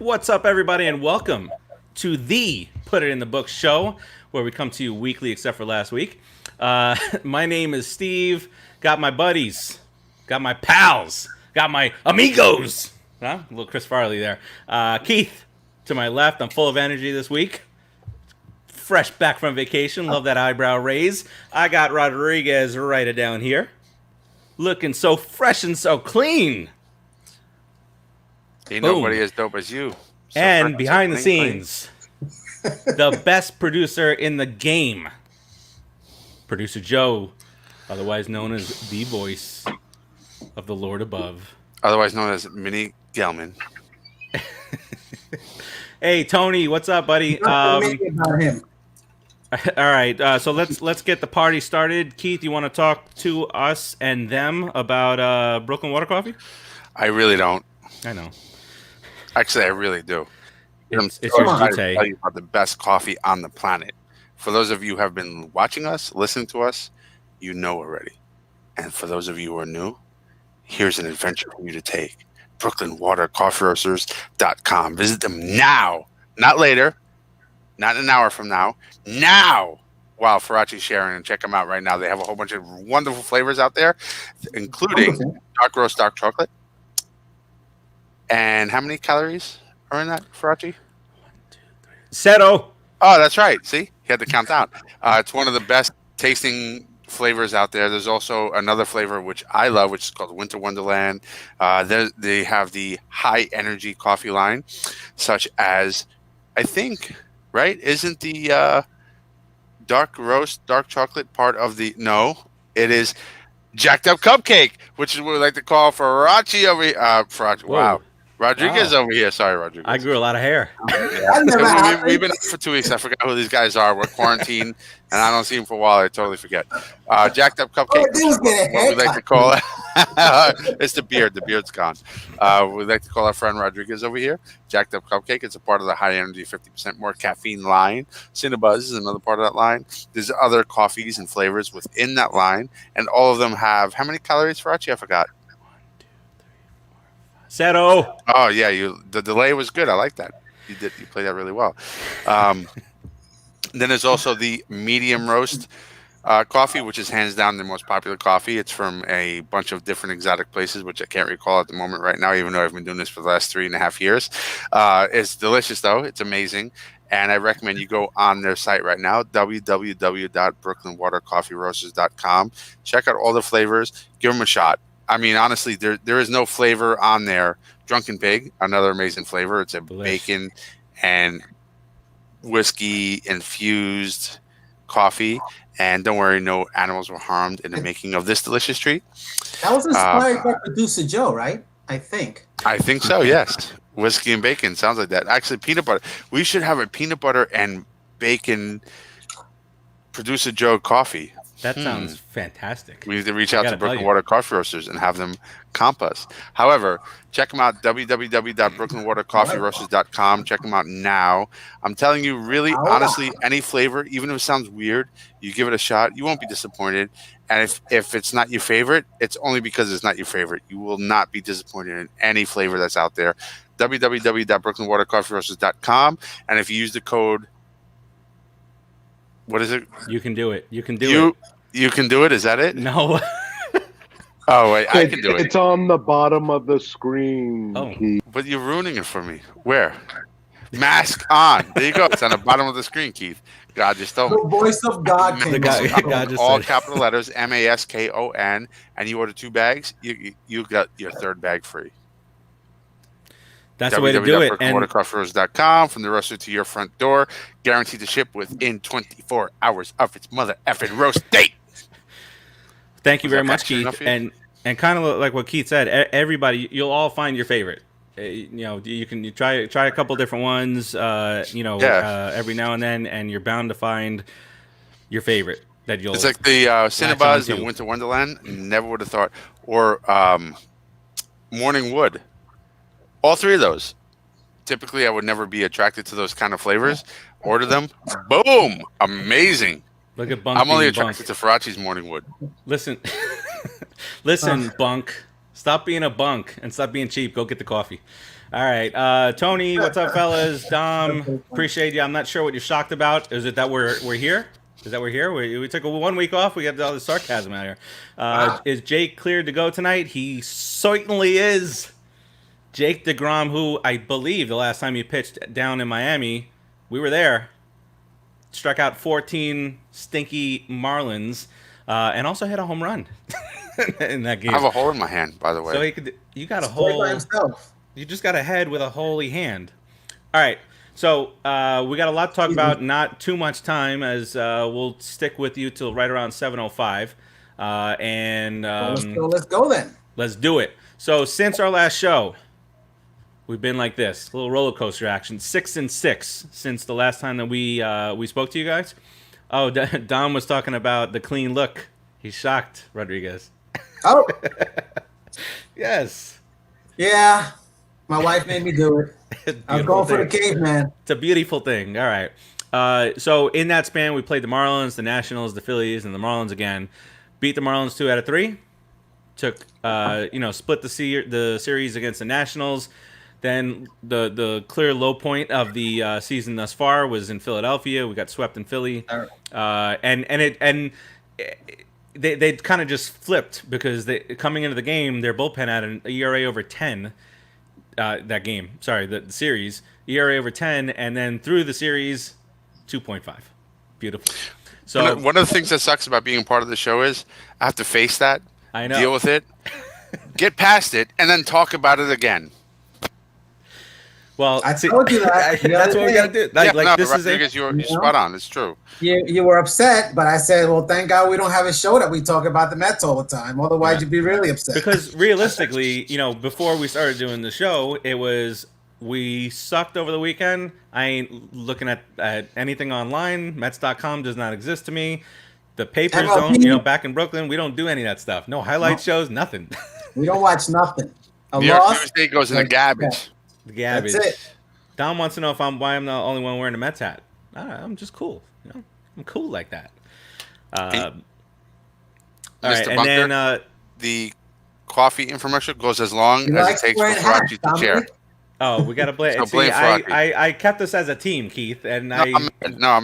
What's up, everybody, and welcome to the Put It in the Book show, where we come to you weekly, except for last week. My name is Steve. Got my buddies, got my pals, got my amigos. Huh? A little Chris Farley there. Keith, to my left. I'm full of energy this week. Fresh back from vacation. Love that eyebrow raise. I got Rodriguez right down here. Looking so fresh and so clean. Ain't nobody as dope as you. And behind the scenes, the best producer in the game, Producer Joe, otherwise known as the voice of the Lord above. Otherwise known as Minnie Gelman. Hey, Tony, what's up, buddy? All right, so let's get the party started. Keith, you want to talk to us and them about Brooklyn Water Coffee? I really don't. I know. Actually, I really do. It's your to detail. tell you about the best coffee on the planet. For those of you who have been watching us, listening to us, you know already. And for those of you who are new, here's an adventure for you to take. BrooklynWaterCoffeeRoasters.com. Visit them now, not later, not an hour from now. Now, while Farachi's sharing, and check them out right now. They have a whole bunch of wonderful flavors out there, including dark roast, dark chocolate. And how many calories are in that, Farachi? 0. Oh, that's right. See? He had to count down. It's one of the best tasting flavors out there. There's also another flavor which I love, which is called Winter Wonderland. They have the high energy coffee line, such as, I think, right? Isn't the dark roast, dark chocolate part of the... No, it is Jacked Up Cupcake, which is what we like to call Farachi over here. Farachi, wow. Rodriguez over here. Sorry, Rodriguez. I grew a lot of hair. Yeah. We've been up for 2 weeks. I forgot who these guys are. We're quarantined, and I don't see them for a while. I totally forget. Jacked Up Cupcake. What we like to call it. It's the beard. The beard's gone. We like to call our friend Rodriguez over here. Jacked Up Cupcake. It's a part of the high energy, 50% more caffeine line. Cinnabuzz is another part of that line. There's other coffees and flavors within that line, and all of them have how many calories, Farachi? I forgot. 0. Oh yeah, the delay was good. I like that. You played that really well. Then there's also the medium roast coffee, which is hands down the most popular coffee. It's from a bunch of different exotic places, which I can't recall at the moment right now, even though I've been doing this for the last 3.5 years. It's delicious though. It's amazing. And I recommend you go on their site right now, www.brooklynwatercoffeeroasters.com. Check out all the flavors. Give them a shot. I mean, honestly, there is no flavor on there. Drunken Pig, another amazing flavor. It's a bacon and whiskey infused coffee. And don't worry, no animals were harmed in the making of this delicious treat. That was inspired by Producer Joe, right? I think so, yes. Whiskey and bacon, sounds like that. Actually, peanut butter. We should have a peanut butter and bacon Producer Joe coffee. That sounds fantastic. We need to reach out to Brooklyn Water Coffee Roasters and have them comp us. However, check them out, www.brooklynwatercoffeeroasters.com. Check them out now. I'm telling you, really, honestly, any flavor, even if it sounds weird, you give it a shot, you won't be disappointed. And if it's not your favorite, it's only because it's not your favorite. You will not be disappointed in any flavor that's out there. www.brooklynwatercoffeeroasters.com. And if you use the code... What is it? You can do it. You can do it. You can do it? Is that it? No. Oh, wait. I can do it. It's on the bottom of the screen. Oh. Keith. But you're ruining it for me. Where? Mask on. There you go. It's on the bottom of the screen, Keith. God just told me. the voice of God came God just all said. capital letters, MASKON, and you order 2 bags, you got your 3rd bag free. That's the way to do it. And www.watercoffeeroasters.com, from the roaster to your front door, guaranteed to ship within 24 hours of its mother effing roast date. Thank you very much, Keith. And kind of like what Keith said, everybody, you'll all find your favorite. You can try a couple different ones, every now and then, and you're bound to find your favorite that you'll. It's like the Cinnabuzz and Winter Wonderland. Never would have thought, or Morning Wood. All 3 of those. Typically, I would never be attracted to those kind of flavors. Order them. Boom! Amazing. Look at Bunk. I'm only attracted to Farachi's Morning Wood. Listen, Bunk. Stop being a bunk and stop being cheap. Go get the coffee. All right, Tony, what's up, fellas? Dom, appreciate you. I'm not sure what you're shocked about. Is it that we're here? Is that we're here? We took 1 week off. We got all the sarcasm out here. Is Jake cleared to go tonight? He certainly is. Jake DeGrom, who I believe the last time he pitched down in Miami, we were there. Struck out 14 stinky Marlins, and also hit a home run in that game. I have a hole in my hand, by the way. So you got a hole. You just got a head with a holy hand. All right. So we got a lot to talk about. Not too much time, as we'll stick with you till right around 7:05. Let's go then. Let's do it. So since our last show, we've been like this, a little roller coaster action. 6-6 since the last time that we spoke to you guys. Oh, Dom was talking about the clean look. He's shocked, Rodriguez. Oh, yes. Yeah, my wife made me do it. I was going for the caveman. It's a beautiful thing. All right. So in that span, we played the Marlins, the Nationals, the Phillies, and the Marlins again. Beat the Marlins 2 out of 3. Took, split the series against the Nationals. Then the clear low point of the season thus far was in Philadelphia. We got swept in Philly, and they kind of just flipped because coming into the game, their bullpen had an ERA over 10. That game, sorry, the series ERA over 10, and then through the series 2.5. Beautiful. So one of the things that sucks about being part of the show is I have to face that, I know, deal with it, get past it, and then talk about it again. Well, I told you that. That's what we got to do. This is because you're spot on. It's true. You were upset, but I said, well, thank God we don't have a show that we talk about the Mets all the time. Otherwise, you'd be really upset. Because realistically, before we started doing the show, it was we sucked over the weekend. I ain't looking at anything online. Mets.com does not exist to me. The papers don't. Back in Brooklyn, we don't do any of that stuff. No highlight shows, nothing. We don't watch nothing. New York Tuesday goes in the garbage. The garbage. That's it. Don wants to know why I'm the only one wearing a Mets hat. I'm just cool. I'm cool like that. All right, and Bunker, then the coffee infomercial goes as long as it takes for Farachi to chair. Oh, we got to blame. So blame I kept this as a team, Keith, and I'm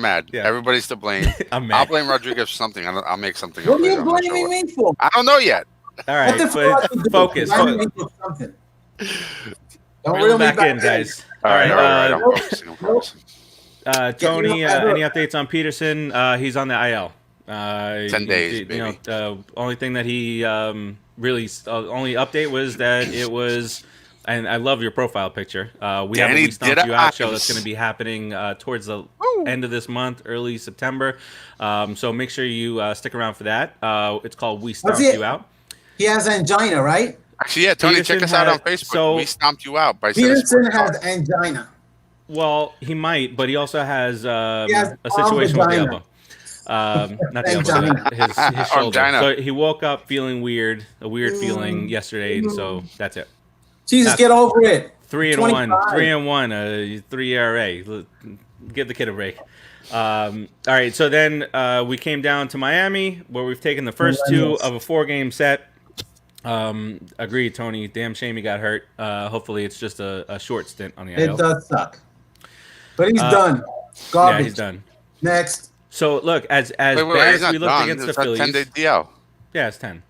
mad. Yeah. Everybody's to blame. I'm mad. I'll blame Rodriguez for something. I'll make something up. What are you blaming me for? I don't know yet. All right, focus. Don't reel me back in, guys. All right. I'm focusing. Tony, any updates on Peterson? He's on the IL. 10 days, baby. Only thing that he only update was that it was, and I love your profile picture. We have a We Stomped You Out show that's going to be happening towards the end of this month, early September. So make sure you stick around for that. It's called We Stomped You Out. He has angina, right? Actually, yeah, Tony, check us out on Facebook. So, We Stomped You Out. Peterson has angina. Well, he might, but he also has a situation with the elbow. Not the elbow, his shoulder. So he woke up feeling weird, a weird feeling yesterday, and so that's it. Jesus, get over it. 3-1, 3 ERA. Give the kid a break. All right, so then we came down to Miami, where we've taken the first 2 of a 4-game set. Agreed, Tony. Damn shame he got hurt. Hopefully it's just a short stint on the IL. It does suck. But he's done. Garbage. Yeah, he's done. Next. So look, as bad as we looked against the Phillies. 10-day DL. Yeah, it's 10.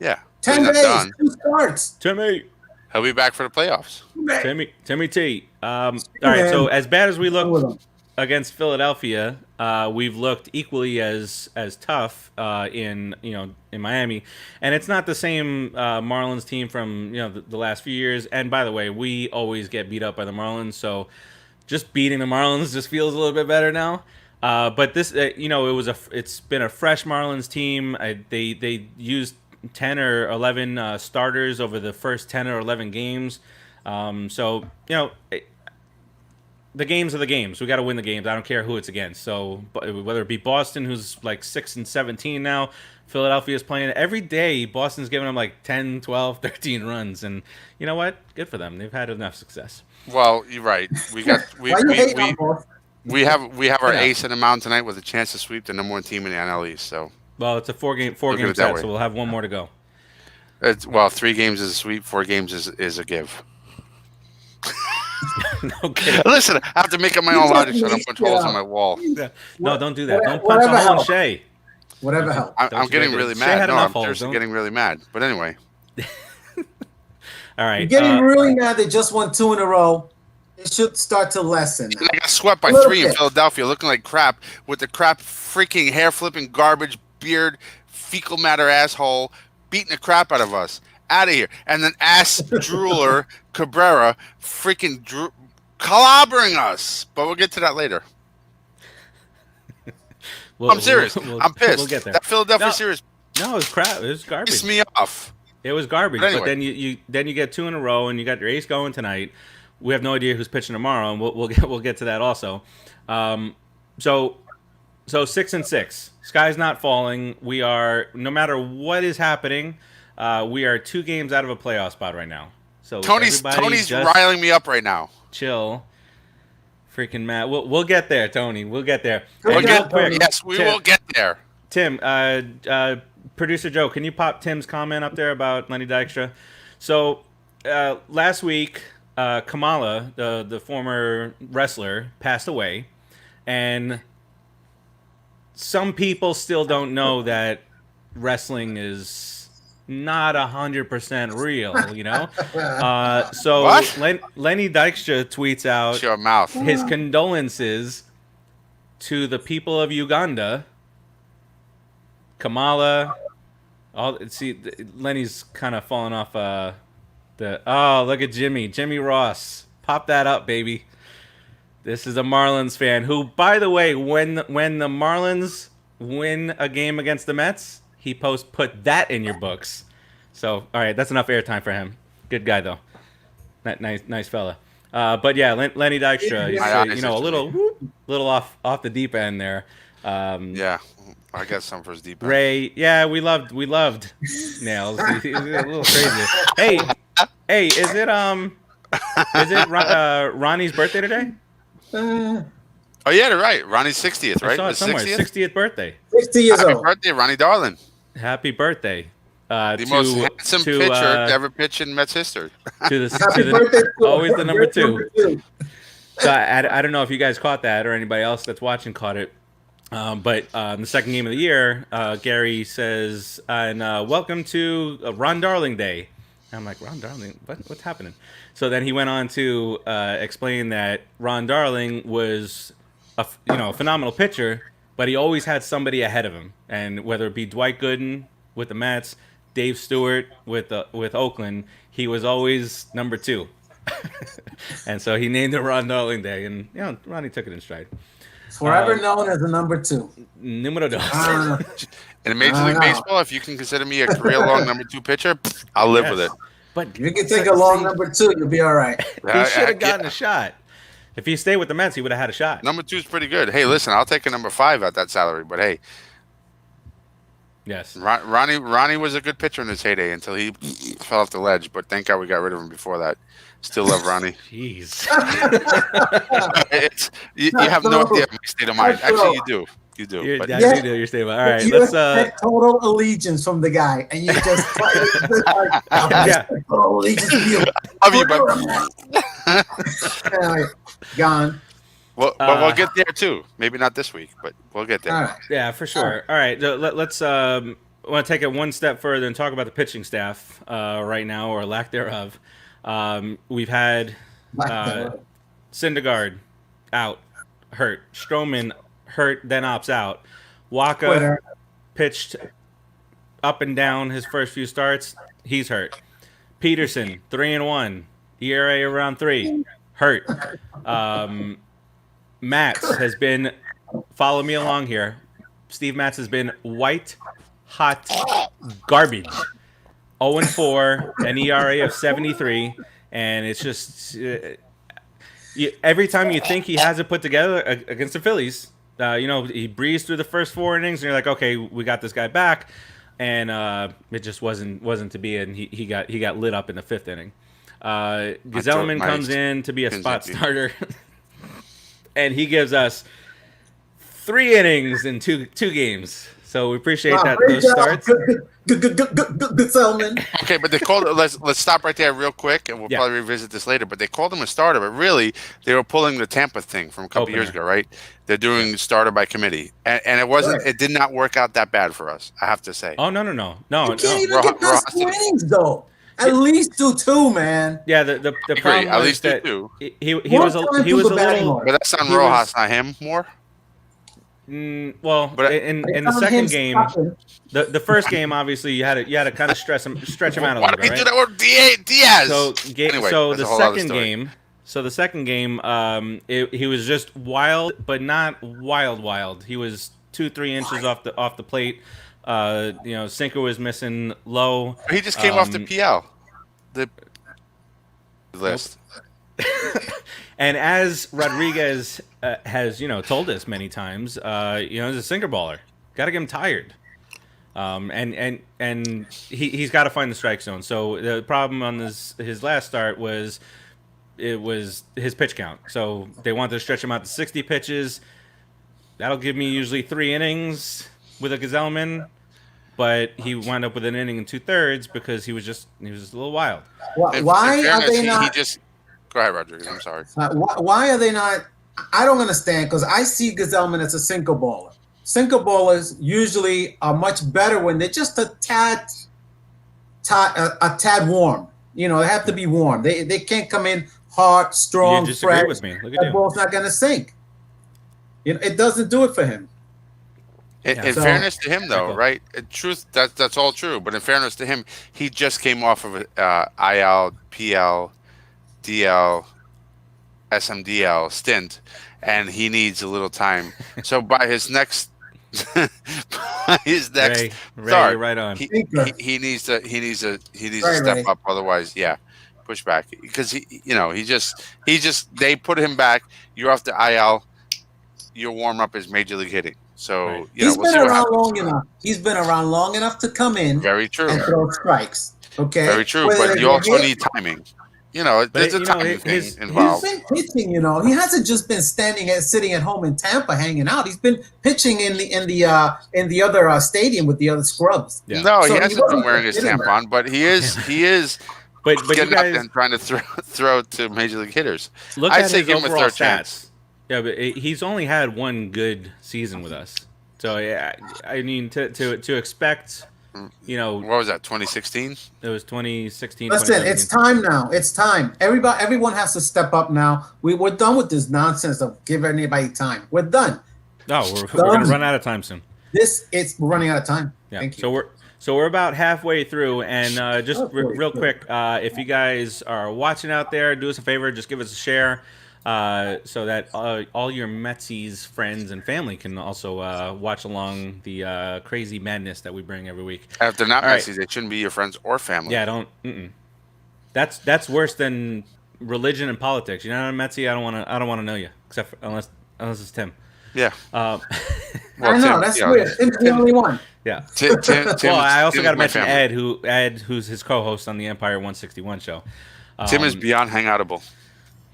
Yeah. 10 days. 2 starts. Timmy. He'll be back for the playoffs. Timmy T. All right, so as bad as we looked against Philadelphia, we've looked equally as tough in Miami, and it's not the same Marlins team from the last few years. And by the way, we always get beat up by the Marlins, so just beating the Marlins just feels a little bit better now. But this, it's been a fresh Marlins team. They used 10 or 11 starters over the first 10 or 11 games. The games are the games. We got to win the games. I don't care who it's against. So whether it be Boston, who's like 6-17 now, Philadelphia's playing every day. Boston's giving them like 10, 12, 13 runs, and you know what? Good for them. They've had enough success. Well, you're right. We have our ace in the mountain tonight with a chance to sweep the number 1 team in the NL East. So it's a four game set, so we'll have one more to go. 3 games is a sweep, 4 games is a give. Okay. Listen, I have to make up my own logic, so I don't punch holes in my wall. Yeah. No, don't do that. Don't punch Whatever a hole in helps. Shay. Whatever helps. I'm Don't you getting dare do really it. Shay mad. had No, enough I'm holes. seriously Don't- getting really mad. But anyway, All right. You're getting really mad. They just won 2 in a row. It should start to lessen. and I got swept by A little 3 in bit. Philadelphia, looking like crap with the crap freaking hair flipping garbage beard fecal matter asshole beating the crap out of us. Out of here. And then ass drooler Cabrera freaking clobbering us. But we'll get to that later. I'm serious. I'm pissed. We'll get there. That Philadelphia No. series No, it was crap. It was garbage. pissed me off. It was garbage. But anyway. But then you get 2 in a row, and you got your ace going tonight. We have no idea who's pitching tomorrow, and we'll get to that also. So 6-6. Sky's not falling. We are, no matter what is happening, we are 2 games out of a playoff spot right now. So Tony's just riling me up right now. chill. Freaking Matt. We'll get there, Tony. We'll get there. We'll And get real quick, Yes, we Tim- will get there. Tim, producer Joe, can you pop Tim's comment up there about Lenny Dykstra? So last week, Kamala, the former wrestler, passed away, and some people still don't know that wrestling is not 100% real, you know? So What? Lenny Dykstra tweets out Shut your mouth. his condolences to the people of Uganda. Kamala, Lenny's kind of falling off look at Jimmy Ross, pop that up, baby. This is a Marlins fan who, by the way, when the Marlins win a game against the Mets, he put that in your books. So all right, that's enough airtime for him. Good guy though, nice fella. But yeah, Lenny Dykstra, he's, a little off the deep end there. Yeah, I got some for his deep end. Ray, yeah, we loved Nails. He was a little crazy. Hey, is it Ronnie's birthday today? Oh yeah, they're right. Ronnie's 60th, I right? saw it The somewhere. 60th? 60th birthday. 60 years Happy old. birthday, Ronnie Darling. Happy birthday. The most handsome pitcher to ever pitch in Mets history. To Happy the birthday. always the number 2. Number 2. So I don't know if you guys caught that or anybody else that's watching caught it. But in the second game of the year, Gary says, and welcome to Ron Darling Day. I'm like, Ron Darling? What's happening? So then he went on to explain that Ron Darling was a phenomenal pitcher, but he always had somebody ahead of him. And whether it be Dwight Gooden with the Mets, Dave Stewart with Oakland, he was always number 2. And so he named it Ron Darling Day, and Ronnie took it in stride. Forever known as the number 2. Numero dos. In Major League Baseball, if you can consider me a career-long number 2 pitcher, I'll live with it. But You can take a long number 2. You'll be all right. he should have gotten a shot. If he stayed with the Mets, he would have had a shot. Number 2 is pretty good. Hey, listen, I'll take a number 5 at that salary, but hey, Yes. Ronnie was a good pitcher in his heyday until he fell off the ledge. But thank God we got rid of him before that. Still love Ronnie. Jeez. You have no idea my state of mind. Actually, you do. You do. But You do. You're stable. All right. You Let's. expect total allegiance from the guy, and you just Yeah. total allegiance to you. love you, but Gone. well, but we'll get there too. Maybe not this week, but we'll get there. All right. Yeah, for sure. All right. So let's. I want to take it one step further and talk about the pitching staff right now, or lack thereof. We've had Syndergaard out, hurt. Stroman hurt, then opts out. Waka Quitter. pitched up and down his first few starts. He's hurt. Peterson 3-1, ERA around 3, hurt. Matz has been. Follow me along here. Steve Matz has been white hot garbage. 0-4, an ERA of 73, and it's just every time you think he has it put together against the Phillies, he breezed through the first 4 innings, and you're like, okay, we got this guy back, and it just wasn't to be, and he got lit up in the 5th inning. Gazelman comes in to be a spot starter, and he gives us 3 innings in two games. So we appreciate Wow, that great those job. starts. Good, Selman. Okay, but they called. Let's stop right there real quick, and we'll Yeah. probably revisit this later. But they called him a starter, but really they were pulling the Tampa thing from a couple years Opener. ago, right? They're doing starter by committee, and it wasn't. Right. It did not work out that bad for us, I have to say. Oh no. You can't even get Rojas past 2 did- innings, though. At least do 2, man. Yeah, the agree. problem At was least do that two. he One was time he was to a the batting little. order. But that's on He Rojas, was- not him. More. Well, But- in They the found second him game, stopping. the first game, obviously you had to kind of stretch him out a Why little did he bit, do right? that with Diaz? So Anyway, so that's the a whole other second story. game, he was just wild, but not wild. He was 2-3 inches off the plate. Sinker was missing low. He just came off the Um, PL. The list. And as Rodriguez has told us many times, he's a sinker baller. Got to get him tired. And he's got to find the strike zone. So the problem on his last start was his pitch count. So they wanted to stretch him out to 60 pitches. That'll give me usually 3 innings with a Gazelman, but he wound up with an inning and 2/3 because he was just a little wild. Why are they not? He just go ahead, Rodriguez. I'm sorry. Why are they not? I don't understand, because I see Gazelman as a sinker baller. Sinker ballers usually are much better when they're just a tad warm. They have to be warm. They can't come in hard, strong, You disagree fresh. with me. Look at That you. ball's not going to sink. It doesn't do it for him. In So- fairness to him, though, Michael. right? In truth, that's all true. But in fairness to him, he just came off of a IL, PL, DL, SMDL stint, and he needs a little time. So by his next, Ray, start, you're right on. he Thinker. needs to Right, step Ray. up. Otherwise, push back, because he just they put him back. You're off the IL. Your warm up is major league hitting. So Right. He's we'll been see what around happens. long enough. He's been around long enough to come in Very true. and throw strikes. Okay. Very true. Whether But they you also hit- need timing. There's a you know, timing his- thing He's involved. been pitching, He hasn't just been sitting at home in Tampa hanging out. He's been pitching in the other stadium with the other scrubs. Yeah. No, So he he hasn't been wasn't wearing his hitting tampon, but he is But you getting out there guys and trying to throw to major league hitters. look I'd at say his give him a overall third stats. chance. Yeah, but he's only had one good season with us. So yeah, I mean to expect, What was that? 2016. it was 2016. Listen, it's 2017. time now. It's time. Everyone has to step up now. We're done with this nonsense of give anybody time. We're done. No, we're gonna run out of time soon. We're running out of time. Yeah. Thank you. So we're about halfway through, and just Halfway real through. quick, if you guys are watching out there, do us a favor, just give us a share, so that all your Metsies friends and family can also watch along the crazy madness that we bring every week. If they're not All right. Messi, they shouldn't be your friends or family. Yeah, don't. That's worse than religion and politics. You're not a Metsie. I don't want to know you, except unless it's Tim. Yeah. Um, Well, I know, Tim, that's yeah. weird. Tim's the only one. yeah. Tim, Well, I also Tim's got to my mention family. Ed, who's his co-host on the Empire 161 show. Tim is Um, beyond hangoutable.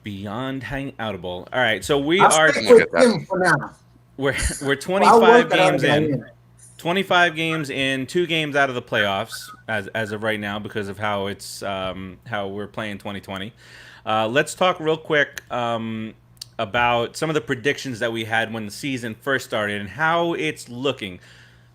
beyond hangoutable. All right, so we I'll are stick Look with at that. Tim for now. we're I'll 25 work it out games again. in. 25 games in, 2 games out of the playoffs as of right now because of how it's how we're playing 2020. Let's talk real quick about some of the predictions that we had when the season first started and how it's looking.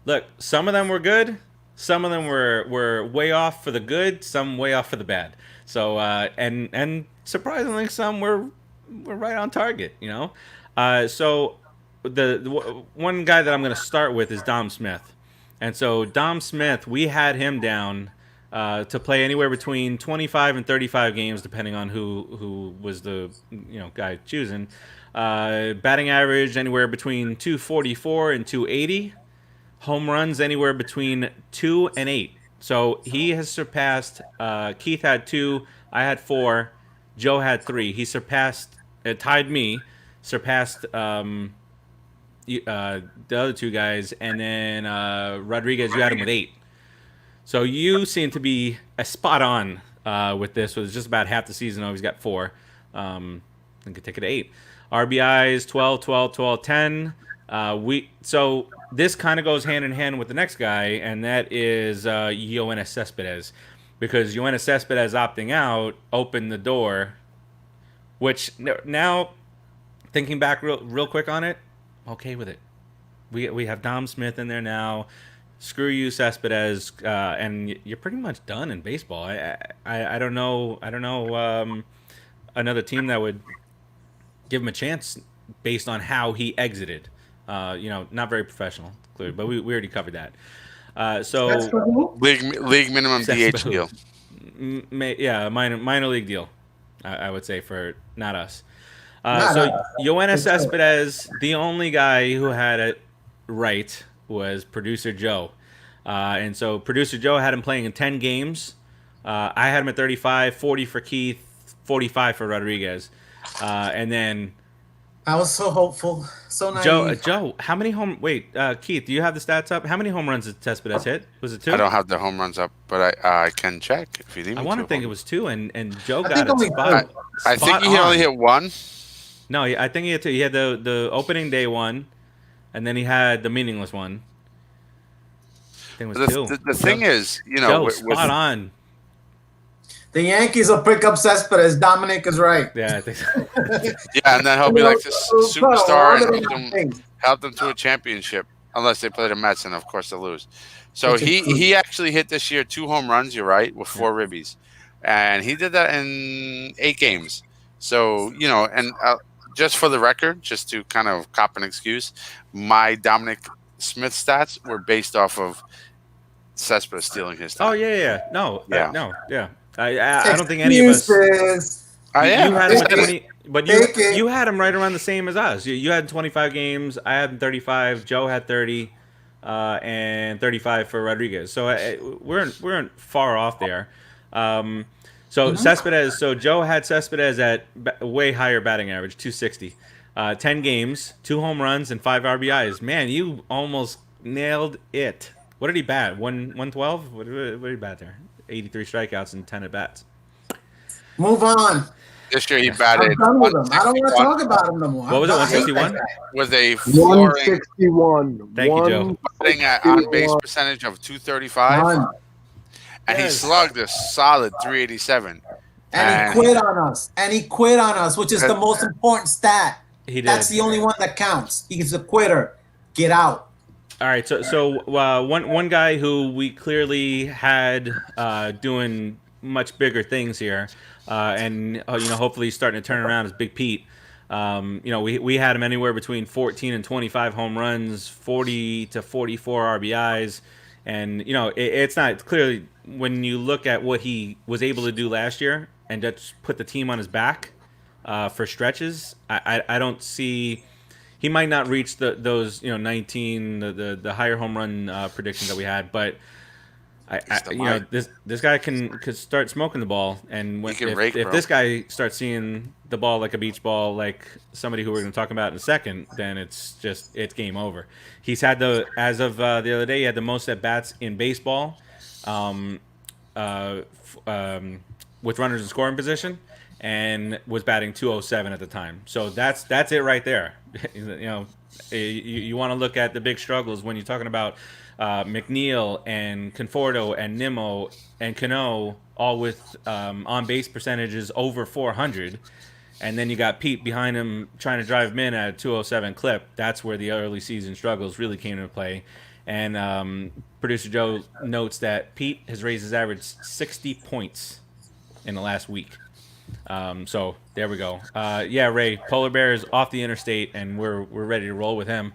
Look, some of them were good, some of them were way off for the good, some way off for the bad. So and surprisingly, some were right on target. So the one guy that I'm going to start with is Dom Smith. And so Dom Smith, we had him down to play anywhere between 25 and 35 games, depending on who was the guy choosing. Batting average anywhere between 244 and 280. Home runs anywhere between 2 and 8. So he has surpassed. Keith had 2, I had 4, Joe had 3. He tied me, surpassed the other 2 guys, and then Rodriguez, you had him with 8. So you seem to be spot on with this. With just about half the season, he's got 4. I could take it to 8. RBIs 12, 12, 12, 10. So this kind of goes hand in hand with the next guy, and that is Yoenis Cespedes, because Yoenis Cespedes opting out opened the door, which now thinking back real quick on it, okay with it. We have Dom Smith in there now. Screw you, Cespedes, and you're pretty much done in baseball. I don't know another team that would give him a chance based on how he exited. Not very professional, clearly, but we already covered that. So That's for who? League minimum Cespedes. DH deal. Minor league deal, I would say, for not us. Not So us. Yoenis Cespedes, the only guy who had it right was producer Joe. And so producer Joe had him playing in 10 games. I had him at 35, 40 for Keith, 45 for Rodriguez. And then I was so hopeful, so naive. Joe, how many Keith, do you have the stats up? How many home runs did Cespedes hit? Was it 2? I don't have the home runs up, but I can check if you need me I want to to. think it was 2, and Joe I got think it only spot. I think spot he on. only hit 1. No, I think he had 2. He had the opening day one, and then he had the meaningless one. I think it was 2. The thing is, Joe, with spot on. The Yankees will pick up Cespedes. Dominic is right. Yeah, I think so. yeah, and then he'll be like this superstar and help them to a championship, unless they play the Mets, and of course they'll lose. So he actually hit this year 2 home runs. You're right, with 4 ribbies, and he did that in 8 games. So and just for the record, just to kind of cop an excuse, my Dominic Smith stats were based off of Cespedes stealing his time. Oh yeah. No, Yeah. no, yeah. I don't think any of us. Excuses. I am. You had him at 20, but Take it. you had him right around the same as us. You had 25 games. I had 35. Joe had 30, and 35 for Rodriguez. So we're far off there. Cespedes. So Joe had Cespedes at way higher batting average, 260. 10 games, 2 home runs, and 5 RBIs. Man, you almost nailed it. What did he bat? 112? What did he bat there? 83 strikeouts and 10 at bats. Move on. This year he batted. I'm done with him. I don't want to talk about him no more. What was it, I hate that 161? guy. With a flooring 161. Thank you, Joe. batting at on base percentage of 235, Done. and he Yes. slugged a solid 387. And he quit on us. And he quit on us, which is the most important stat. He did. That's the only one that counts. He's a quitter. Get out. All right, so one guy who we clearly had doing much bigger things here, and hopefully he's starting to turn around is Big Pete. We had him anywhere between 14 and 25 home runs, 40 to 44 RBIs, and it's not clearly when you look at what he was able to do last year and just put the team on his back for stretches. I don't see. He might not reach those 19 the higher home run predictions that we had, but this guy could start smoking the ball, and if this guy starts seeing the ball like a beach ball, like somebody who we're going to talk about in a second, then it's game over. He's had as of the other day, he had the most at bats in baseball, with runners in scoring position, and was batting 207 at the time. So that's it right there. You want to look at the big struggles when you're talking about McNeil and Conforto and Nimmo and Cano, all with on base percentages over 400, and then you got Pete behind him trying to drive him in at a 207 clip. That's where the early season struggles really came into play. And producer Joe notes that Pete has raised his average 60 points in the last week. So there we go. Ray, Polar Bear is off the interstate, and we're ready to roll with him.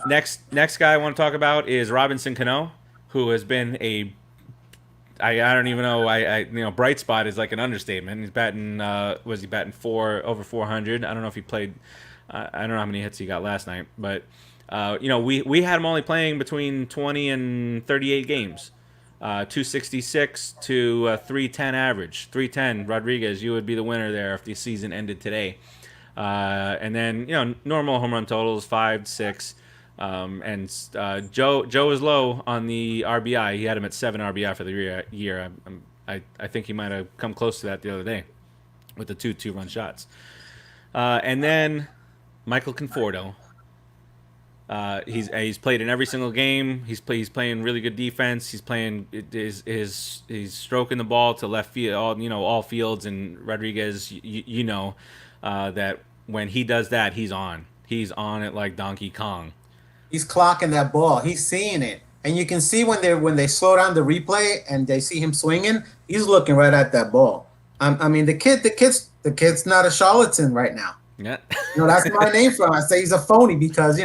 Next guy I want to talk about is Robinson Cano, who has been I don't even know. Bright spot is like an understatement. He's batting. Was he batting over 400? I don't know if he played. I don't know how many hits he got last night, but we had him only playing between 20 and 38 games. 266 to 310 average. 310, Rodriguez, you would be the winner there if the season ended today. And then, normal home run totals, 5, 6. Joe is low on the RBI. He had him at 7 RBI for the year. I think he might have come close to that the other day with the 2 2-run shots. And then Michael Conforto, He's played in every single game. He's playing really good defense. He's stroking the ball to left field, all fields. And Rodriguez, that when he does that, he's on. He's on it like Donkey Kong. He's clocking that ball. He's seeing it, and you can see when they slow down the replay and they see him swinging, he's looking right at that ball. I mean, the kid's not a charlatan right now. Yeah. That's my name for him. I say he's a phony because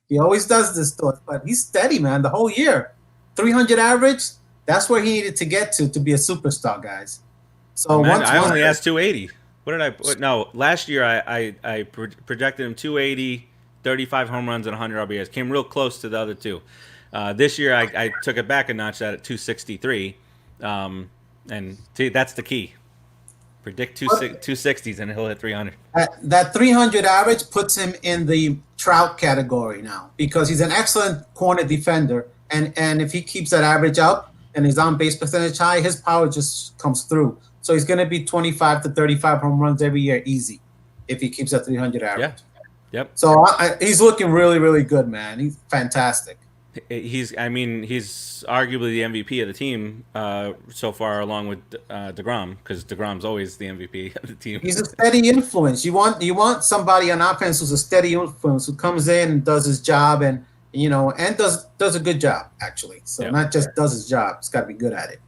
he always does this stuff, but he's steady, man, the whole year. 300 average. That's where he needed to get to be a superstar, guys. So I only asked 280. What did I put? No, last year I projected him 280, 35 home runs and 100 RBIs. Came real close to the other two. This year I took it back a notch at 263. And that's the key. Predict 260s and he'll hit 300. That 300 average puts him in the Trout category now because he's an excellent corner defender. And if he keeps that average up and his on base percentage high, his power just comes through. So he's going to be 25 to 35 home runs every year easy if he keeps that 300 average. Yeah. Yep. So he's looking really, really good, man. He's fantastic. He's arguably the MVP of the team so far, along with DeGrom, because DeGrom's always the MVP of the team. He's a steady influence. You want somebody on offense who's a steady influence who comes in and does his job and does a good job actually. So not just does his job; he's got to be good at it.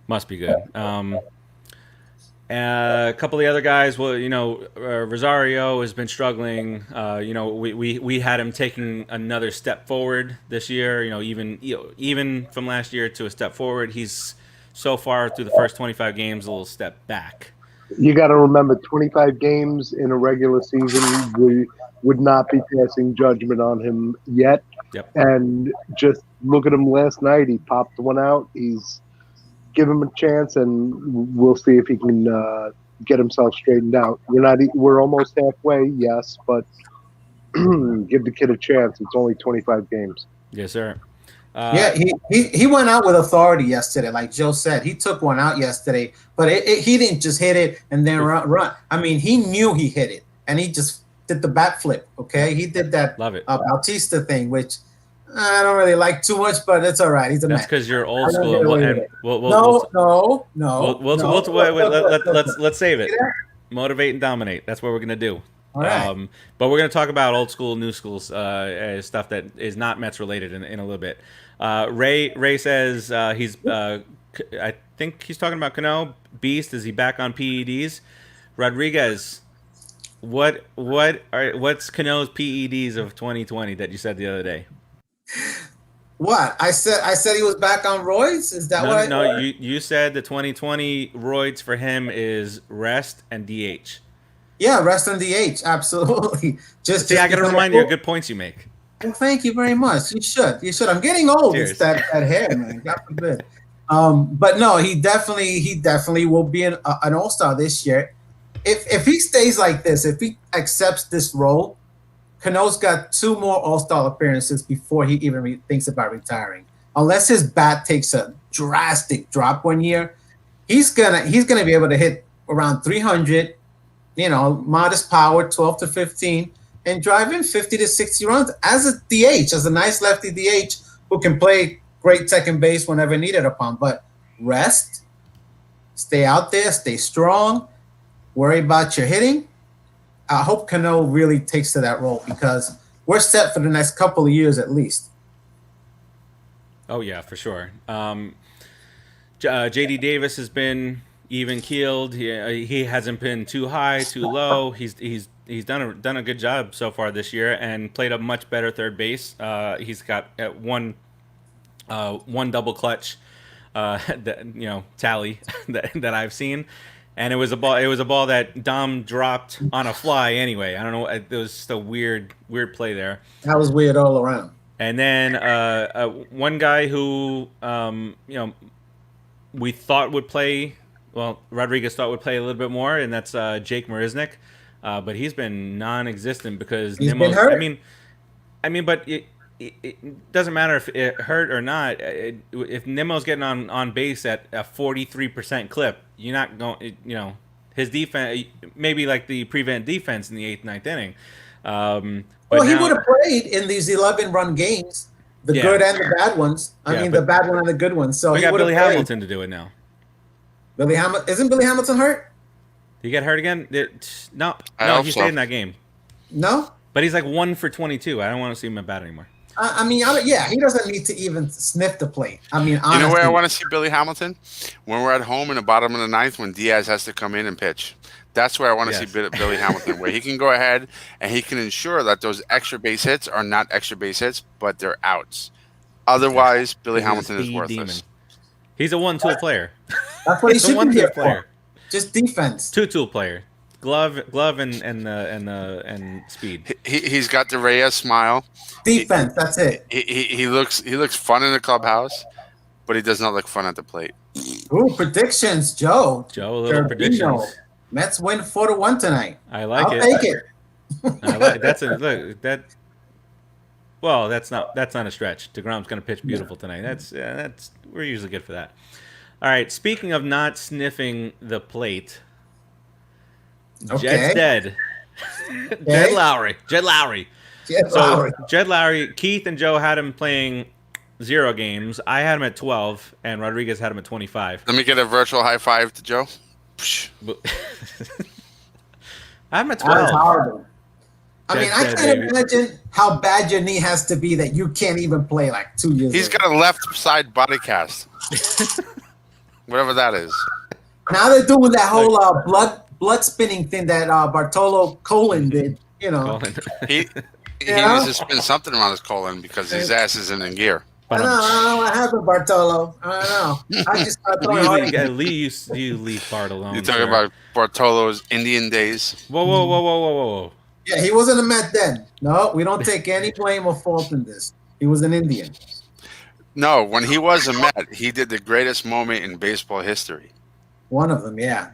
Must be good. A couple of the other guys, Rosario has been struggling. We had him taking another step forward this year. Even from last year to a step forward. He's so far through the first 25 games a little step back. You got to remember, 25 games in a regular season, we would not be passing judgment on him yet. Yep. And just look at him last night. He popped one out. Give him a chance, and we'll see if he can get himself straightened out. We're almost halfway, yes, but give the kid a chance. It's only 25 games. Yes, sir. He went out with authority yesterday, like Joe said. He took one out yesterday, but he didn't just hit it and then run. I mean, he knew he hit it, and he just did the bat flip. Okay, he did that Bautista thing, which I don't really like too much, but it's all right. That's because you're old school. Let's save it. Motivate and dominate. That's what we're gonna do. All right. But we're gonna talk about old school, new school stuff that is not Mets related in a little bit. Ray says he's. I think he's talking about Cano. Beast, is he back on PEDs? Rodriguez, what's Cano's PEDs of 2020 that you said the other day? What I said he was back on roids. Is that what? No, you said the 2020 roids for him is rest and DH. Yeah, rest and DH, absolutely. I got to remind you of good points you make. Well, thank you very much. You should. I'm getting old. Cheers. It's that hair, man. God forbid. But no, he definitely will be an all-star this year. If he stays like this, if he accepts this role, Cano's got 2 more all-star appearances before he even thinks about retiring. Unless his bat takes a drastic drop one year, he's gonna be able to hit around 300. Modest power, 12 to 15, and drive in 50 to 60 runs as a DH, as a nice lefty DH who can play great second base whenever needed upon. But rest, stay out there, stay strong, worry about your hitting. I hope Cano really takes to that role because we're set for the next couple of years at least. Oh yeah, for sure. JD Davis has been even keeled. He hasn't been too high, too low. He's done a good job so far this year and played a much better third base. He's got one double clutch tally that I've seen. And it was a ball that Dom dropped on a fly anyway. I don't know. It was just a weird play there. That was weird all around. And then one guy who we thought would play. Well, Rodriguez thought would play a little bit more, and that's Jake Marisnick. But he's been non-existent because he's been hurt. I mean, but it doesn't matter if it hurt or not. If Nimmo's getting on base at a 43% clip, you're not going. His defense, maybe like the prevent defense in the 8th, 9th inning, But Well, he now, would have played in these 11-run games, the Yeah. good and the bad ones. Yeah, The but- bad one and the good one. So we he got would have Billy played. Hamilton to do it now. Billy Hamilton isn't Billy Hamilton hurt? Did he get hurt again? No, I no, hope he so. stayed in that game. No. But he's like 1 for 22. I don't want to see him at bat anymore. Yeah, he doesn't need to even sniff the plate. Honestly. You know where I want to see Billy Hamilton? When we're at home in the bottom of the ninth, when Diaz has to come in and pitch. That's where I want to Yes. see Billy Hamilton, where he can go ahead and he can ensure that those extra base hits are not extra base hits, but they're outs. Otherwise, Billy He's a Hamilton is speed worthless. demon. He's a one-tool player. That's what he He's a should be one-tool here player. for. Just defense. Two-tool player. Glove and speed. He's got the Reyes smile. Defense. That's it. He looks fun in the clubhouse, but he does not look fun at the plate. Ooh, predictions, Joe. Joe, a little Turbino. predictions. Mets win 4-1 tonight. I like I'll it. take it. I like that's a look that. Well, that's not a stretch. DeGrom's going to pitch beautiful tonight. That's we're usually good for that. All right. Speaking of not sniffing the plate, Okay. Jed's dead. Okay. Jed Lowry. Jeff So Lowry. Jed Lowry, Keith and Joe had him playing 0 games. I had him at 12, and Rodriguez had him at 25. Let me get a virtual high five to Joe. I had him at That was 12. horrible. I Jed mean, I said, can't baby. imagine how bad your knee has to be that you can't even play like 2 years He's ago. got a left side body cast. Whatever that is. Now they're doing that whole blood spinning thing that Bartolo Colon did. You know, Colin. He Yeah. needs to spin something around his colon because his ass isn't in gear. I don't know what happened, Bartolo. I don't know. I just started throwing hard. You leave Bart alone. You're talking sir. about Bartolo's Indian days. Whoa. Yeah, he wasn't a Met then. No, we don't take any blame or fault in this. He was an Indian. No, when he was a Met, he did the greatest moment in baseball history. One of them, yeah.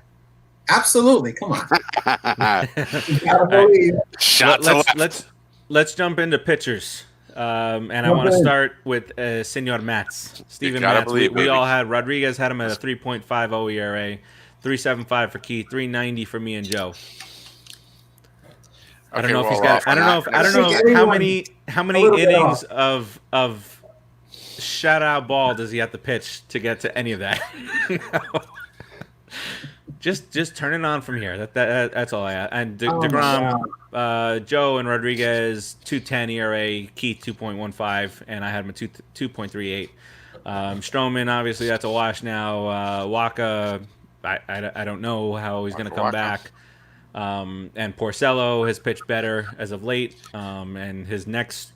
Absolutely. Come on. You gotta All right. believe. Shot to left. Let's jump into pitchers. And I Okay. want to start with Senor Mats. Steven gotta Matz. believe, We baby. all had Rodriguez had him at a 3.50 ERA, 3.75 for Keith, 3.90 for me and Joe. I don't Okay, know if well, he's we're got. off I on don't know that. if. I don't know think how anyone- many a little bit innings of shutout ball does he have to pitch to get to any of that? Just turn it on from here. That's all I. And Oh my DeGrom, Joe and Rodriguez 2.10 ERA, Keith 2.15, and I had him at 2.38. Stroman, obviously that's a wash now. Waka, I don't know how he's going to come Waka. back. And Porcello has pitched better as of late. And his next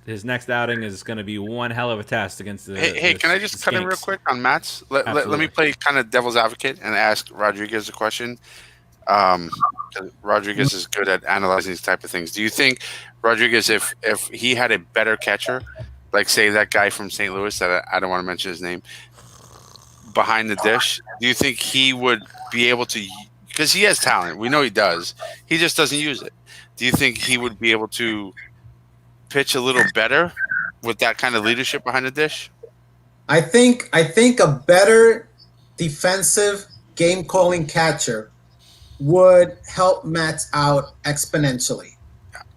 outing is going to be one hell of a test against the. Hey, the can I just cut in real Skinks. quick on Mats? Let me Absolutely. play kind of devil's advocate and ask Rodriguez a question. 'Cause Rodriguez is good at analyzing these type of things. Do you think Rodriguez, if he had a better catcher, like say that guy from St. Louis that I don't want to mention his name, behind the dish, do you think he would be able to? Because he has talent, we know he does. He just doesn't use it. Do you think he would be able to pitch a little better with that kind of leadership behind the dish? I think a better defensive game calling catcher would help Mats out exponentially.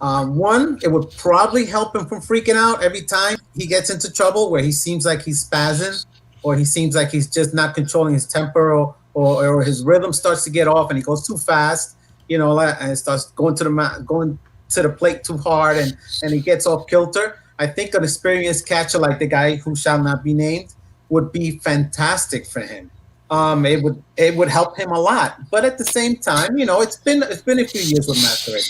One, it would probably help him from freaking out every time he gets into trouble where he seems like he's spazzing or he seems like he's just not controlling his temper or his rhythm starts to get off and he goes too fast, and starts going to the plate too hard and he gets off kilter. I think an experienced catcher like the guy who shall not be named would be fantastic for him. It would help him a lot. But at the same time, it's been a few years with Matt already.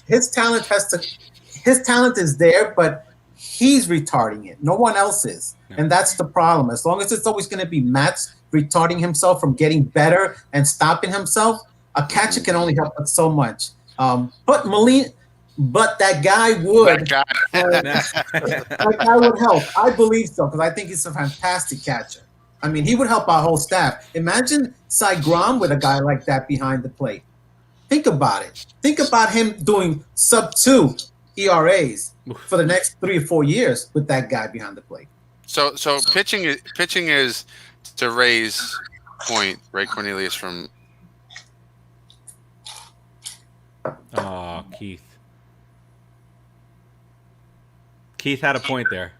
His talent is there, but he's retarding it. No one else is. No. And that's the problem. As long as it's always going to be Matt's retarding himself from getting better and stopping himself, a catcher can only help us so much. But that guy would. That guy. That guy would help. I believe so because I think he's a fantastic catcher. I mean, he would help our whole staff. Imagine Cy Grom with a guy like that behind the plate. Think about it. Think about him doing sub-2 ERAs for the next 3 or 4 years with that guy behind the plate. So pitching is to Ray's point, Ray Cornelius from. Oh, Keith. Keith had a point there.